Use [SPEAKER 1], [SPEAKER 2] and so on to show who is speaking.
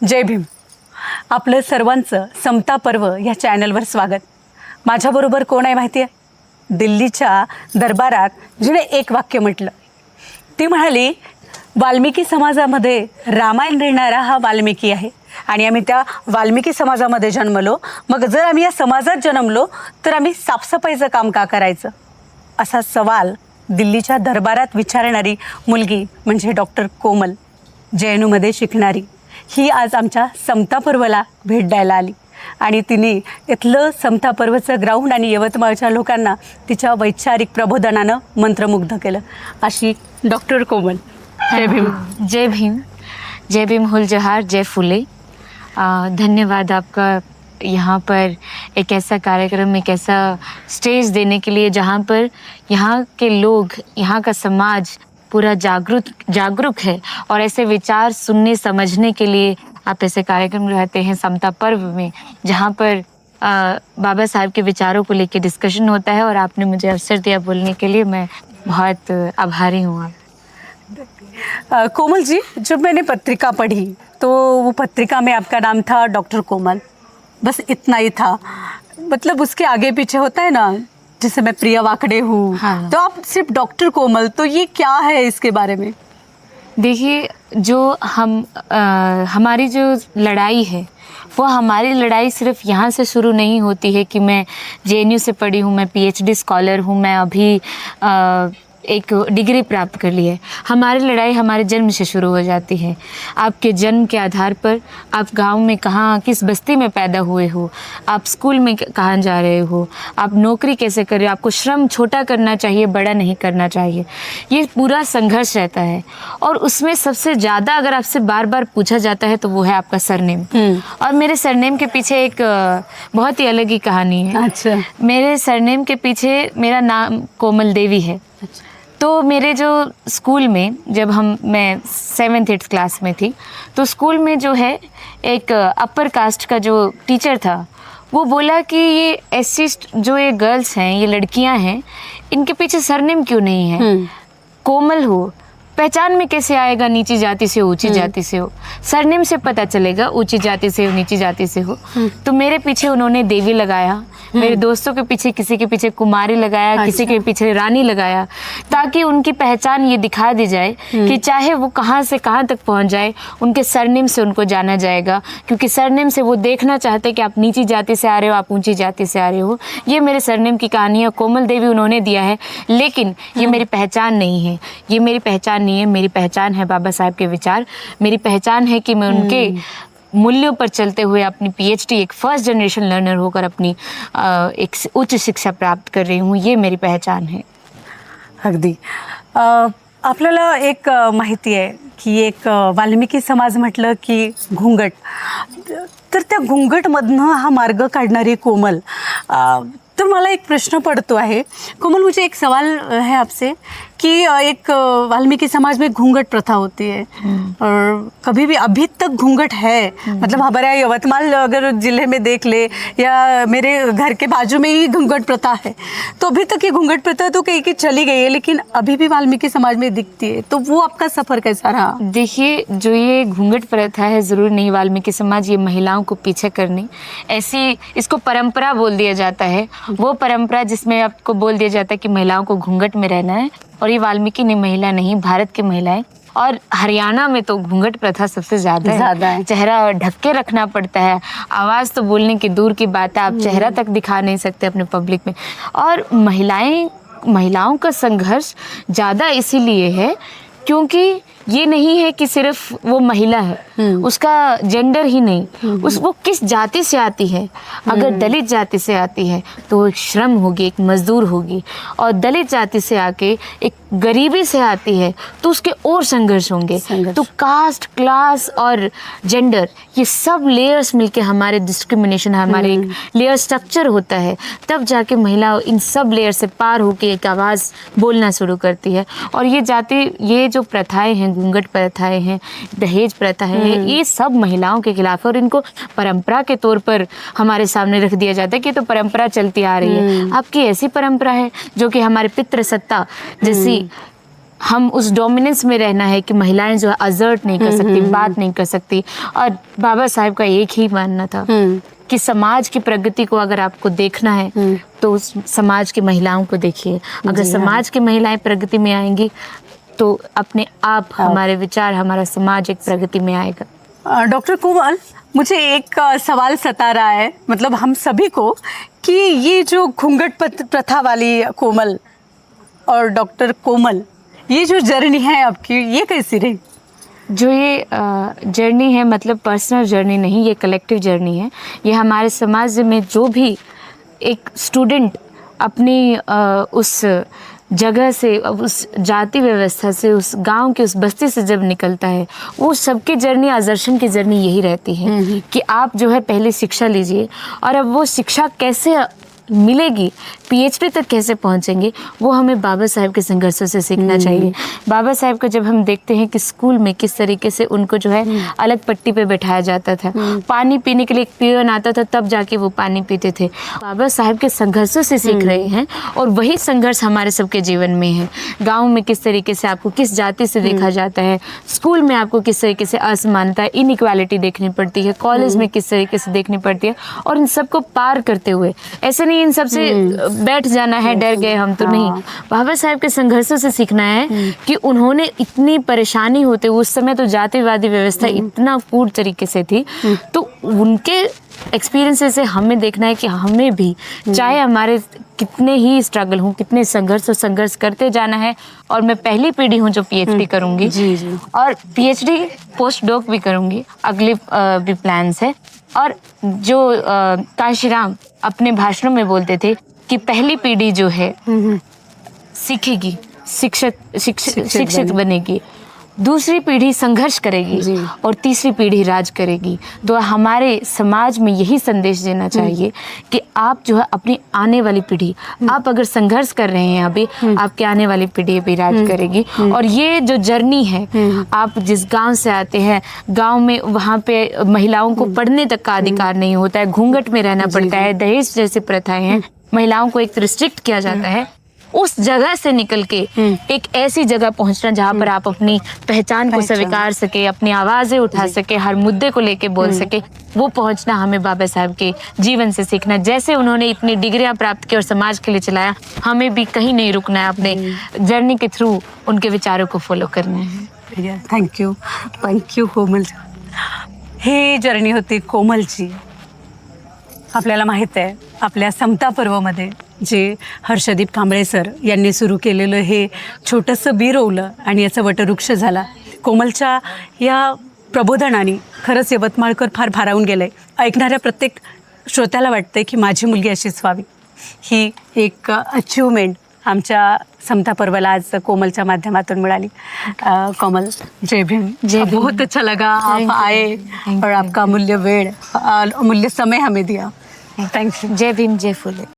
[SPEAKER 1] जय भीम. आपलं सर्वांचं समता पर्व या चॅनलवर स्वागत. माझ्याबरोबर कोण आहे माहिती आहे? दिल्लीच्या दरबारात जिने एक वाक्य म्हटलं. ती म्हणाली, वाल्मिकी समाजामध्ये रामायण लिहिणारा हा वाल्मिकी आहे आणि आम्ही त्या वाल्मिकी समाजामध्ये जन्मलो. मग जर आम्ही या समाजात जन्मलो तर आम्ही साफसफाईचं काम का करायचं? असा सवाल दिल्लीच्या दरबारात विचारणारी मुलगी म्हणजे डॉक्टर कोमल, JNUमध्ये शिकणारी, ही आज आमच्या समता पर्वला भेट द्यायला आली आणि तिने इथलं समता पर्वचं ग्राउंड आणि यवतमाळच्या लोकांना तिच्या वैचारिक प्रबोधनानं मंत्रमुग्ध केलं. अशी डॉक्टर कोमल. जय भीम.
[SPEAKER 2] जय भीम. जय भीम, हुल जोहार, जय फुले. धन्यवाद आपका यहाँ पर एक ऐसा कार्यक्रम, एक ऐसा स्टेज देने के लिए जहाँ पर यहाँ के लोग, यहाँ का समाज पूरा जागरूक है और ऐसे विचार सुनने समझने के लिए आप ऐसे कार्यक्रम रहते हैं समता पर्व में, जहाँ पर बाबा साहब के विचारों को लेकर डिस्कशन होता है और आपने मुझे अवसर दिया बोलने के लिए. मैं बहुत आभारी हूँ आप.
[SPEAKER 1] कोमल जी, जब मैंने पत्रिका पढ़ी तो वो पत्रिका में आपका नाम था डॉक्टर कोमल, बस इतना ही था. मतलब उसके आगे पीछे होता है ना, जैसे मैं प्रिया वाकड़े हूँ. हाँ. तो आप सिर्फ डॉक्टर कोमल, तो ये क्या है इसके बारे में?
[SPEAKER 2] देखिए, जो हमारी जो लड़ाई है वो हमारी लड़ाई सिर्फ यहाँ से शुरू नहीं होती है कि मैं JNU से पढ़ी हूँ, मैं PhD स्कॉलर हूँ, मैं अभी एक डिग्री प्राप्त कर ली है. हमारी लड़ाई हमारे जन्म से शुरू हो जाती है. आपके जन्म के आधार पर आप गांव में कहाँ, किस बस्ती में पैदा हुए हो, आप स्कूल में कहाँ जा रहे हो, आप नौकरी कैसे कर रहे हो, आपको श्रम छोटा करना चाहिए, बड़ा नहीं करना चाहिए. ये पूरा संघर्ष रहता है और उसमें सबसे ज़्यादा अगर आपसे बार बार पूछा जाता है तो वो है आपका सरनेम. और मेरे सरनेम के पीछे एक बहुत ही अलग ही कहानी है.
[SPEAKER 1] अच्छा.
[SPEAKER 2] मेरे सरनेम के पीछे मेरा नाम कोमल देवी है. अच्छा. तो मेरे जो स्कूल में जब मैं 7th 8th क्लास में थी तो स्कूल में जो है एक अपर कास्ट का जो टीचर था वो बोला कि ये SC जो ये गर्ल्स हैं, ये लड़कियां हैं, इनके पीछे सरनेम क्यों नहीं है? कोमल हो, पहचान में कैसे आएगा नीची जाति से हो ऊंची जाति से हो? सरनेम से पता चलेगा ऊंची जाति से हो नीची जाति से हो. तो मेरे पीछे उन्होंने देवी लगाया, मेरे दोस्तों के पीछे किसी के पीछे कुमारी लगाया. अच्छा. किसी के पीछे रानी लगाया, ताकि उनकी पहचान ये दिखा दी जाए कि चाहे वो कहाँ से कहाँ तक पहुँच जाए, उनके सरनेम से उनको जाना जाएगा. क्योंकि सरनेम से वो देखना चाहते हैं कि आप नीची जाति से आ रहे हो, आप ऊंची जाति से आ रहे हो. ये मेरे सरनेम की कहानी है. कोमल देवी उन्होंने दिया है, लेकिन ये मेरी पहचान नहीं है. ये मेरी पहचान नहीं है. मेरी पहचान है बाबा साहब के विचार. मेरी पहचान है कि मैं उनके मूल्यों पर चलते हुए अपनी PhD, एक फर्स्ट जनरेशन लर्नर होकर अपनी एक उच्च शिक्षा प्राप्त कर रही हूँ. ये मेरी पहचान है.
[SPEAKER 1] अगदी. आपल्याला एक माहिती आहे की एक वाल्मिकी समाज म्हटलं की घुंगट, तर त्या घुंगटमधनं हा मार्ग काढणारी कोमल. तो मला एक प्रश्न पड़तो है कोमल, मुझे एक सवाल है आपसे कि एक वाल्मीकि समाज में घूंघट प्रथा होती है और कभी भी अभी तक घूंघट है. मतलब हमारे यवतमाल अगर ज़िले में देख ले या मेरे घर के बाजू में ही घूंघट प्रथा है, तो अभी तक ये घूंघट प्रथा तो कहीं की चली गई है, लेकिन अभी भी वाल्मीकि समाज में दिखती है. तो वो आपका सफ़र कैसा रहा?
[SPEAKER 2] देखिए, जो ये घूंघट प्रथा है, ज़रूर नहीं वाल्मीकि समाज ये महिलाओं को पीछे करने, ऐसी इसको परंपरा बोल दिया जाता है. वो परंपरा जिसमें आपको बोल दिया जाता है कि महिलाओं को घूंघट में रहना है. और ये वाल्मीकि ने महिला नहीं, भारत की महिलाएं. और हरियाणा में तो घूंघट प्रथा सबसे ज़्यादा है. चेहरा ढक के रखना पड़ता है. आवाज़ तो बोलने की दूर की बात है, आप चेहरा तक दिखा नहीं सकते अपने पब्लिक में. और महिलाओं का संघर्ष ज़्यादा इसीलिए है क्योंकि ये नहीं है कि सिर्फ वो महिला है, उसका जेंडर ही नहीं, वो किस जाति से आती है. अगर दलित जाति से आती है तो वो एक श्रम होगी, एक मजदूर होगी. और दलित जाति से आके एक गरीबी से आती है तो उसके और संघर्ष होंगे. तो कास्ट, क्लास और जेंडर, ये सब लेयर्स मिलके हमारे डिस्क्रिमिनेशन, हमारे एक लेयर स्ट्रक्चर होता है. तब जाके महिला इन सब लेयर से पार होके एक आवाज़ बोलना शुरू करती है. और ये जो प्रथाएं हैं, घूंघट प्रथाएं हैं, दहेज प्रथा है, ये सब महिलाओं के खिलाफ है. और इनको परंपरा के तौर पर हमारे सामने रख दिया जाता है कि तो परंपरा चलती आ रही है. आपकी ऐसी परंपरा है जो कि हमारे पितृ सत्ता जैसी हम उस डोमिनेंस में रहना है कि महिलाएं जो है असर्ट नहीं कर सकती, बात नहीं कर सकती। और बाबा साहब का एक ही मानना था कि समाज की प्रगति को अगर आपको देखना है तो उस समाज की महिलाओं को देखिए। अगर समाज की महिलाएं प्रगति में आएंगी तो अपने आप हमारे विचार, हमारा समाज एक प्रगति में आएगा।
[SPEAKER 1] डॉक्टर कोमल, मुझे एक सवाल सता रहा है, मतलब हम सभी को, कि ये जो घूंघट प्रथा वाली कोमल और डॉक्टर कोमल, ये जो जर्नी है आपकी, ये कैसी रही?
[SPEAKER 2] जो ये जर्नी है, मतलब पर्सनल जर्नी नहीं, ये कलेक्टिव जर्नी है। ये हमारे समाज में जो भी एक स्टूडेंट अपनी उस जगह से, उस जाति व्यवस्था से, उस गांव की उस बस्ती से जब निकलता है, वो सबकी जर्नी, आदर्शन की जर्नी यही रहती है कि आप जो है पहले शिक्षा लीजिए और अब वो शिक्षा कैसे मिलेगी, पीएचडी तक कैसे पहुंचेंगे, वो हमें बाबा साहब के संघर्षों से सीखना चाहिए। बाबा साहब को जब हम देखते हैं कि स्कूल में किस तरीके से उनको जो है अलग पट्टी पे बैठाया जाता था, पानी पीने के लिए एक पियोन आता था, तब जाके वो पानी पीते थे। बाबा साहब के संघर्षों से सीख रहे हैं और वही संघर्ष हमारे सबके जीवन में है। गाँव में किस तरीके से आपको किस जाति से देखा जाता है, स्कूल में आपको किस तरीके से असमानता, इनइक्वालिटी देखनी पड़ती है, कॉलेज में किस तरीके से देखनी पड़ती है, और इन सबको पार करते हुए ऐसे नहीं इन सबसे बैठ जाना है, डर गए हम तो नहीं। बाबा साहब के संघर्षों से सीखना है कि उन्होंने इतनी परेशानी होते, उस समय तो जातिवादी व्यवस्था इतना क्रूर तरीके से थी, तो उनके एक्सपीरियंसेस से हमें देखना है कि हमें भी, चाहे हमारे कितने ही स्ट्रगल हों, कितने संघर्ष करते जाना है। और मैं पहली पीढ़ी हूँ जो पीएचडी करूँगी, और पीएचडी पोस्ट डॉक भी करूँगी, अगले भी प्लान्स है। और जो कांशीराम अपने भाषणों में बोलते थे कि पहली पीढ़ी जो है सीखेगी, शिक्षक बनेगी, दूसरी पीढ़ी संघर्ष करेगी और तीसरी पीढ़ी राज करेगी। तो हमारे समाज में यही संदेश देना चाहिए कि आप जो है अपनी आने वाली पीढ़ी, आप अगर संघर्ष कर रहे हैं अभी, आपकी आने वाली पीढ़ी भी राज करेगी। और ये जो जर्नी है, आप जिस गांव से आते हैं, गांव में वहाँ पे महिलाओं को पढ़ने तक का अधिकार नहीं होता है, घूंघट में रहना पड़ता है, दहेज जैसी प्रथाएं हैं, महिलाओं को एक रिस्ट्रिक्ट किया जाता है। उस जगह से निकल के एक ऐसी जगह पहुंचना जहां पर आप अपनी पहचान को स्वीकार सके, अपनी आवाजें उठा सके, हर मुद्दे को लेके बोल सके, वो पहुंचना हमें बाबा साहब के जीवन से सीखना। जैसे उन्होंने इतनी डिग्रियां प्राप्त की और समाज के लिए चलाया, हमें भी कहीं नहीं रुकना है, अपने जर्नी के थ्रू उनके विचारों को फॉलो करना है।
[SPEAKER 1] Thank you Komal. He journey होती कोमलची। आपल्याला माहीत आहे, आपल्या समता पर्वमध्ये जे हर्षदीप कांबळे सर यांनी सुरू केलेलं हे छोटंसं बी रोवलं आणि याचं वटवृक्ष झाला। कोमलच्या या प्रबोधनाने खरंच यवतमाळकर फार भारावून गेले। ऐकणाऱ्या प्रत्येक श्रोत्याला वाटतंय की माझी मुलगी अशीच व्हावी। ही एक अचीवमेंट आमच्या समता पर्वला आज कोमलच्या माध्यमातून मिळाली। कोमल, जय भीम। बहुत अच्छा लगा आप आए और आपका अमूल्य वेळ, अमूल्य समय हमें दिया। Thank you.
[SPEAKER 2] जय भीम, जय फुले।